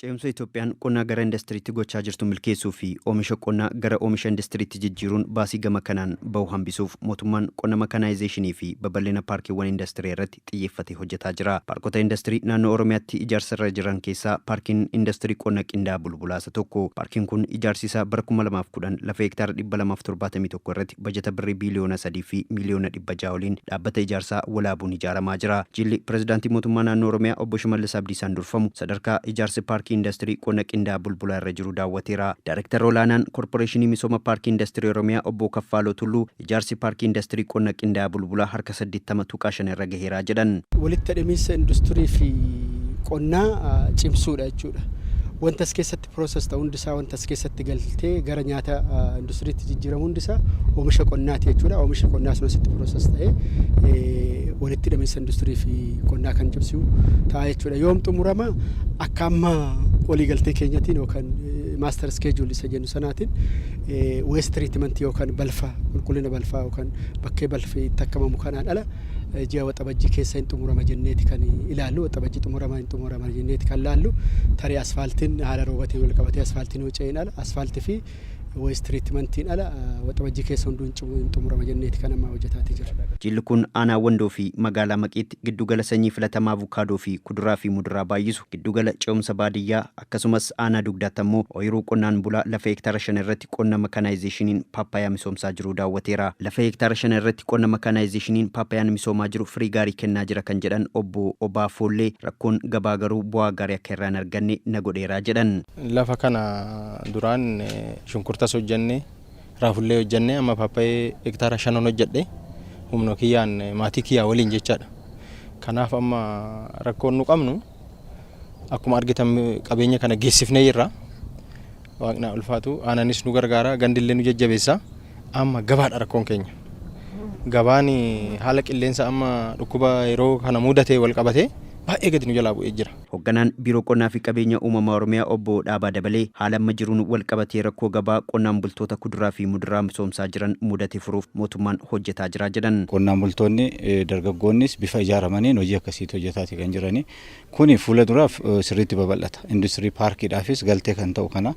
Ce'umsa Itoophiyaan qonnaa gara indastiriitti gochaa jirtu milkeessuu fi oomisha qonnaa gara oomisha indastiriitti jijjiiruun baasii gama kanaan bahu hambisuuf mootummaan qonna makanayizeeshinii fi babal'ina paarkiiwwan indastiriirratti xiyyeeffatee hojjetaa jira. Paarkota indastirii naannoo Oromiyaatti ijaarsarra jiran keessaa paarkiin indastirii qonna qinda'aa Bulbulaa isa tokko. Paarkiin kun ijaarsi isaa bara 2010 lafa hektaara 271 irratti bajeta birrii biiliyoona 3 fi miiliyoona 600 waliin dhaabbata ijaarsaa walaabuun ijaaramaa jira. Jilli Pireezidaantii Mootummaa Naannoo Oromiyaa Obbo Shimallis Abdiisaan Durfamu sadarkaa ijaarsi paarkii Industirii qonna qinda'aa Bulbulaa irra jiru daawwaatera. Daayiraaktara olaanaan Koorporeeshinii Misooma Paarkii Industirii Oromiyaa Obbo Tulluu ijaarsi paarkii Industirii qonna qinda'aa Bulbulaa harka 80 irra gaheeraa jedhan. Walitti hidhamiinsa industirii fi qonnaa cimsuudha jechuudha. Wanta as keessatti process ta'u hundisaa wanta as keessatti galtee gara nyaata industiriitti jijjiiramu hundisaa oomisha qonnaati jechuudha. Oomisha qonnaa sun asitti process ta'ee walitti hidhamiinsa industirii fi qonnaa kan cimsu ta'a jechuudha. Yoom xumurama akka amma walii galtee keenyatiin yookaan master schedule isa jennu sanaatiin waste treatment yookaan balfa qulqullina balfaa yookaan bakkee balfi itti akkamamu kanaan ala ji'a waxabajjii keessa hin xumurama jenneeti kan ilaallu. Waxabajjii xumurama hin xumurama jenneeti kan ilaallu. Tarii asfaaltiin haala roobatiin wal qabatee asfaaltiin hojjeen ala asfaaltii fi waste treatmentiin ala waxabajjii keessa hunduu hin xumurama jenneeti kan amma hojjetaati jira. Jilli kun aanaa Wandoo fi magaalaa Maqiitti giddugala sanyii filatamaa avukaadoo fi kuduraa fi muduraa baay'isu giddugala ce'umsa baadiyyaa akkasumas aanaa dugdaatti ammoo ooyiruu qonnaan bulaa lafa hektaara 5 irratti qonna makanayizeeshiniin paappaayyaa misoomsaa jiru daawwateera. Lafa hektaara 5 irratti qonna makanayizeeshiniin paappaayyaan misoomaa jiru firii gaarii kennaa jira kan jedhan Obbo Follee rakkoon gabaa garuu bu'aa gaarii akka irraa hin arganne na godheeraa jedhan. Lafa kana duraan shunkurtas hojjenne raafullee hojjenne amma paappaayee hektaara 5 hojjedhe humna kiyyaan maatii kiyyaa waliin jechaadha. Kanaaf amma rakkoon nu qabnu akkuma argitan qabeenya kana geessifnee jirra. Waaqni ulfaatu aananis nu gargaara gandillee nu jajjabeessa. Amma gabaadha rakkoon keenya. Gabaan haala qilleensa amma dhukkuba yeroo kana mudatee wal qabatee baay'ee gadi nu jalaa bu'ee jira. Hoogganaan biiroo qonnaa fi qabeenya uumamaa Oromiyaa Obbo Dabalee haala amma jiruun wal qabatee rakkoo gabaa qonnaan bultoota kuduraa fi muduraa misoomsaa jiran mudate furuuf mootummaan hojjetaa jira jedhan. Qonnaan bultoonni dargaggoonnis bifa ijaaramaniin hojii akkasiitti hojjetaati kan jirani. Kuni fuula duraaf sirriitti babal'ata. Industirii paarkiidhaafis galtee kan ta'u kana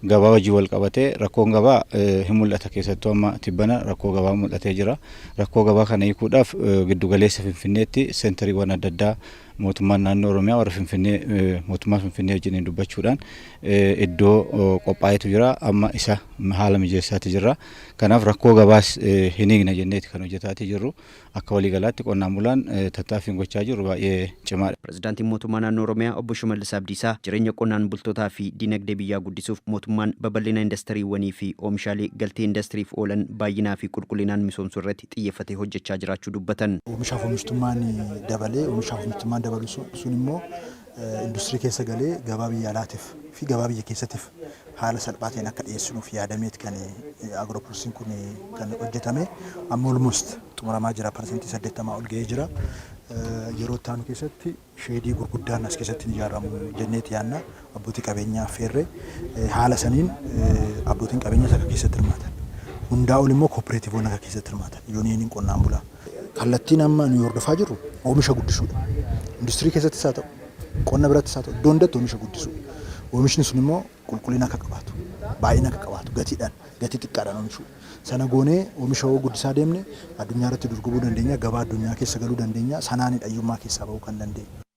gabaa hojii wal qabatee rakkoon gabaa hin mul'ata keessattuu amma tibbana rakkoo gabaa mul'atee jira. Rakkoo gabaa kana hiikuudhaaf giddugaleessa Finfinneetti seentariiwwan adda addaa mootummaan naannoo Oromiyaa warra Finfinnee mootummaa Finfinnee wajjin dubbachuudhaan iddoo qophaa'etu jira. Amma isa haala mijeessaati jira. Kanaaf rakkoo gabaas hin hiikna jenneeti kan hojjetaati jirru. Akka waliigalaatti qonnaan bulaan tattaaffiin gochaa jiru baay'ee cimaadha. Pireezidaantiin Mootummaa Naannoo Oromiyaa Obbo Shimallis Abdiisaa jireenya qonnaan bultootaa fi dinagdee biyyaa guddisuuf mootummaan babal'ina indastiriiwwanii fi oomishaalee galtee indastiriif oolan baay'inaa fi qulqullinaan misoomsuu irratti xiyyeeffatee hojjechaa jiraachuu dubbatan. Oomishaaf oomishtummaan dabalee oomishaaf oomishtummaan dabalu sun immoo industirii keessa galee gabaa biyya alaatiif fi gabaa biyya keessatiif haala salphaatiin akka dhiyeessinuuf yaadameeti kan agirooprosiin kun kan hojjetame. Amma almost xumuramaa jira. Parsentii 80 ol ga'ee jira. Yeroo itti aanu keessatti sheedii gurguddaan as keessatti ijaaramu jenneeti yaanna. Abbootii qabeenyaa feerre haala saniin abbootiin qabeenyaa akka keessatti hirmaatan. Hundaa ol immoo kooperaatiivoon akka keessatti hirmaatan. Yuuniyeeniin qonnaan bulaa. Kallattiin amma nu hordofaa jirru oomisha guddisuudha. Industirii keessattis haa ta'u, qonna birattis haa ta'u, iddoo hundatti oomisha guddisuudha. Oomishni sun immoo qulqullina akka qabaatu, baay'ina akka qabaatu, gatii xiqqaadhaan oomishuudha. Sana goonee oomisha guddisaa deemne addunyaa irratti dorgomuu dandeenya, gabaa addunyaa keessa galuu dandeenya, sanaan hiyyummaa keessaa bahuu kan dandeenya.